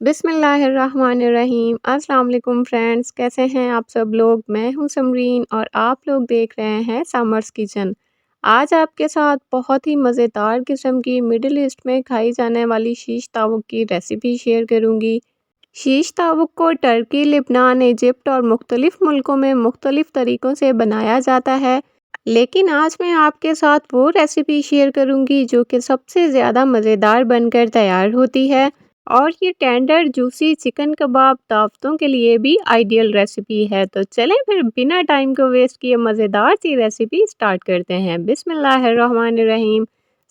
बिस्मिल्लाहिर्रहमानिर्रहीम। अस्सलाम वालेकुम फ्रेंड्स, कैसे हैं आप सब लोग। मैं हूं समरीन और आप लोग देख रहे हैं समर्स किचन। आज आपके साथ बहुत ही मज़ेदार किस्म की मिडिल ईस्ट में खाई जाने वाली शीश तावुक की रेसिपी शेयर करूंगी। शीश तावुक को टर्की, लेबनान, इजिप्ट और मुख्तलिफ़ मुल्कों में मुख्तलिफ़ तरीक़ों से बनाया जाता है, लेकिन आज मैं आपके साथ वो रेसिपी शेयर करूंगी जो कि सबसे ज़्यादा मज़ेदार बनकर तैयार होती है और ये टेंडर जूसी चिकन कबाब दावतों के लिए भी आइडियल रेसिपी है। तो चलें फिर बिना टाइम को वेस्ट किए मज़ेदार सी रेसिपी स्टार्ट करते हैं। बिस्मिल्लाहिर्रहमानिर्रहीम।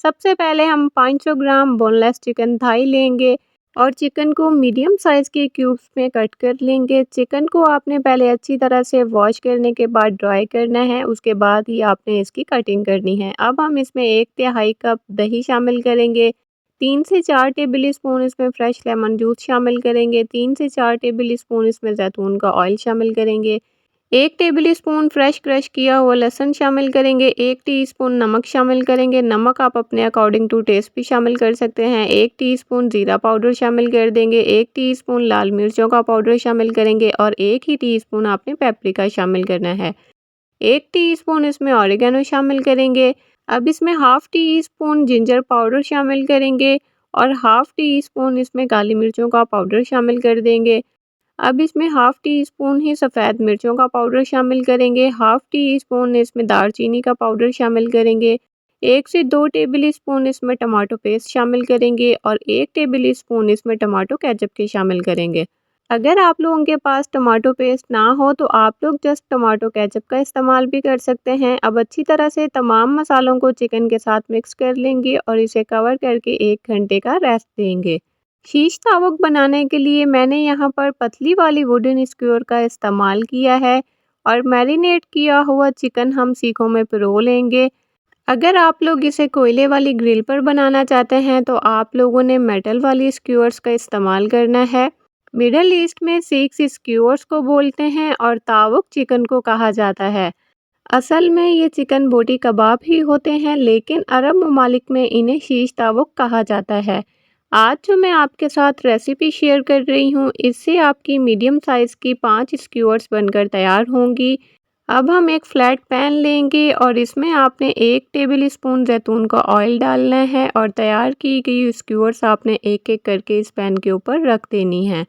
सबसे पहले हम 500 ग्राम बोनलेस चिकन थाई लेंगे और चिकन को मीडियम साइज़ के क्यूब्स में कट कर लेंगे। चिकन को आपने पहले अच्छी तरह से वॉश करने के बाद ड्राई करना है, उसके बाद ही आपने इसकी कटिंग करनी है। अब हम इसमें 1/3 कप दही शामिल करेंगे, 3 से 4 टेबल स्पून इसमें फ्रेश लेमन जूस शामिल करेंगे, 3 से 4 टेबल स्पून इसमें जैतून का ऑयल शामिल करेंगे, 1 टेबल स्पून फ्रेश क्रश किया हुआ लहसुन शामिल करेंगे, 1 टीस्पून नमक शामिल करेंगे। नमक आप अपने अकॉर्डिंग टू टेस्ट भी शामिल कर सकते हैं। 1 टीस्पून ज़ीरा पाउडर शामिल कर देंगे, 1 टीस्पून लाल मिर्चों का पाउडर शामिल करेंगे और 1 ही टीस्पून आपने पेपरिका शामिल करना है। 1 टीस्पून इसमें ऑरिगेनो शामिल करेंगे। अब इसमें half tea spoon ginger powder शामिल करेंगे और हाफ़ टी स्पून इसमें काली मिर्चों का पाउडर शामिल कर देंगे। अब इसमें हाफ़ टी स्पून ही सफ़ेद मिर्चों का पाउडर शामिल करेंगे, हाफ़ टी स्पून इसमें दालचीनी का पाउडर शामिल करेंगे, 1 से 2 टेबल स्पून इसमें टमाटो पेस्ट शामिल करेंगे और 1 टेबल स्पून इसमें टमाटो केचप के शामिल करेंगे। अगर आप लोगों के पास टमाटो पेस्ट ना हो तो आप लोग जस्ट टमाटो केचप का इस्तेमाल भी कर सकते हैं। अब अच्छी तरह से तमाम मसालों को चिकन के साथ मिक्स कर लेंगे और इसे कवर करके 1 घंटे का रेस्ट देंगे। शीश तावुक बनाने के लिए मैंने यहाँ पर पतली वाली वुडन स्क्यूअर का इस्तेमाल किया है और मैरिनेट किया हुआ चिकन हम सीखों में पिरो लेंगे। अगर आप लोग इसे कोयले वाली ग्रिल पर बनाना चाहते हैं तो आप लोगों ने मेटल वाली स्क्यूअर्स का इस्तेमाल करना है। मिडल ईस्ट में सीक्स स्क्यूअर्स को बोलते हैं और तावुक चिकन को कहा जाता है। असल में ये चिकन बोटी कबाब ही होते हैं, लेकिन अरब ममालिक में इन्हें शीश तावुक कहा जाता है। आज जो मैं आपके साथ रेसिपी शेयर कर रही हूँ, इससे आपकी मीडियम साइज़ की 5 स्क्यूअर्स बनकर तैयार होंगी। अब हम एक फ्लैट पैन लेंगे और इसमें आपने 1 टेबल स्पून जैतून का ऑयल डालना है और तैयार की गई स्क्यूअर्स आपने एक-एक करके इस पैन के ऊपर रख देनी है।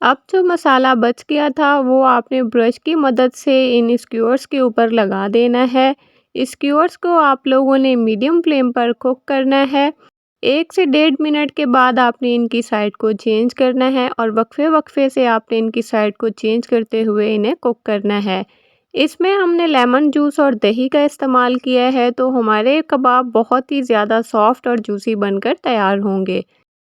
अब जो मसाला बच गया था वो आपने ब्रश की मदद से इन स्क्यूअर्स के ऊपर लगा देना है। स्क्यूअर्स को आप लोगों ने मीडियम फ्लेम पर कुक करना है। 1 से 1.5 मिनट के बाद आपने इनकी साइड को चेंज करना है और वक्फे-वक्फे से आपने इनकी साइड को चेंज करते हुए इन्हें कुक करना है। इसमें हमने लेमन जूस और दही का इस्तेमाल किया है, तो हमारे कबाब बहुत ही ज़्यादा सॉफ्ट और जूसी बनकर तैयार होंगे।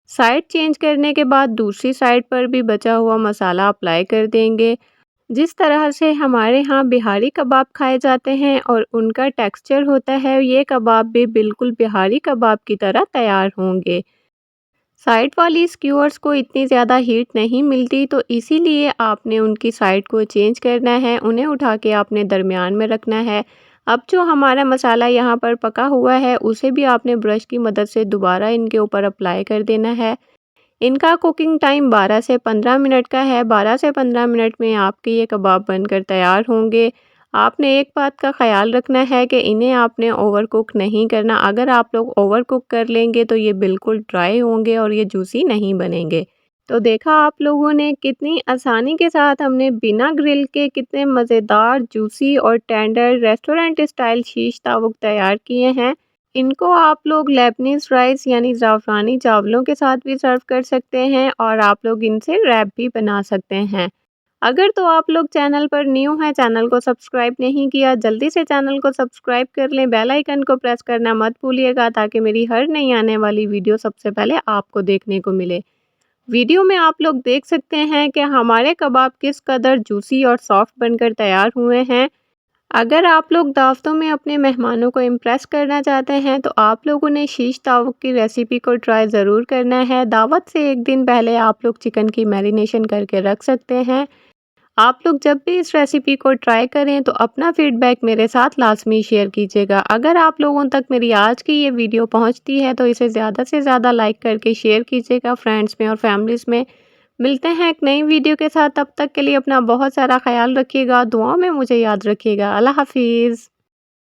साइड चेंज करने के बाद दूसरी साइड पर भी बचा हुआ मसाला अप्लाई कर देंगे। जिस तरह से हमारे यहाँ बिहारी कबाब खाए जाते हैं और उनका टेक्सचर होता है, ये कबाब भी बिल्कुल बिहारी कबाब की तरह तैयार होंगे। साइड वाली स्क्यूअर्स को इतनी ज़्यादा हीट नहीं मिलती, तो इसीलिए आपने उनकी साइड को चेंज करना है, उन्हें उठा के आपने दरमियान में रखना है। अब जो हमारा मसाला यहाँ पर पका हुआ है, उसे भी आपने ब्रश की मदद से दोबारा इनके ऊपर अप्लाई कर देना है। इनका कुकिंग टाइम 12 से 15 मिनट का है। 12 से 15 मिनट में आपके ये कबाब बनकर तैयार होंगे। आपने एक बात का ख़्याल रखना है कि इन्हें आपने ओवर कुक नहीं करना। अगर आप लोग ओवर कुक कर लेंगे तो ये बिल्कुल ड्राई होंगे और ये जूसी नहीं बनेंगे। तो देखा आप लोगों ने कितनी आसानी के साथ हमने बिना ग्रिल के कितने मज़ेदार, जूसी और टेंडर रेस्टोरेंट स्टाइल शीश तावुक तैयार किए हैं। इनको आप लोग लेबनीज़ राइस यानी ज़ाफ़रानी चावलों के साथ भी सर्व कर सकते हैं और आप लोग इनसे रैप भी बना सकते हैं। अगर तो आप लोग चैनल पर न्यू हैं, चैनल को सब्सक्राइब नहीं किया, जल्दी से चैनल को सब्सक्राइब कर लें, बेल आइकन को प्रेस करना मत भूलिएगा ताकि मेरी हर नई आने वाली वीडियो सबसे पहले आपको देखने को मिले। वीडियो में आप लोग देख सकते हैं कि हमारे कबाब किस कदर जूसी और सॉफ्ट बनकर तैयार हुए हैं। अगर आप लोग दावतों में अपने मेहमानों को इम्प्रेस करना चाहते हैं तो आप लोगों ने शीश तावुक की रेसिपी को ट्राई ज़रूर करना है। दावत से एक दिन पहले आप लोग चिकन की मैरिनेशन करके रख सकते हैं। आप लोग जब भी इस रेसिपी को ट्राई करें तो अपना फीडबैक मेरे साथ लाज़मी शेयर कीजिएगा। अगर आप लोगों तक मेरी आज की ये वीडियो पहुँचती है तो इसे ज़्यादा से ज़्यादा लाइक करके शेयर कीजिएगा फ्रेंड्स में और फैमिलीज़ में। मिलते हैं एक नई वीडियो के साथ, तब तक के लिए अपना बहुत सारा ख़्याल रखिएगा, दुआओं में मुझे याद रखिएगा। अल्लाह हाफ़िज़।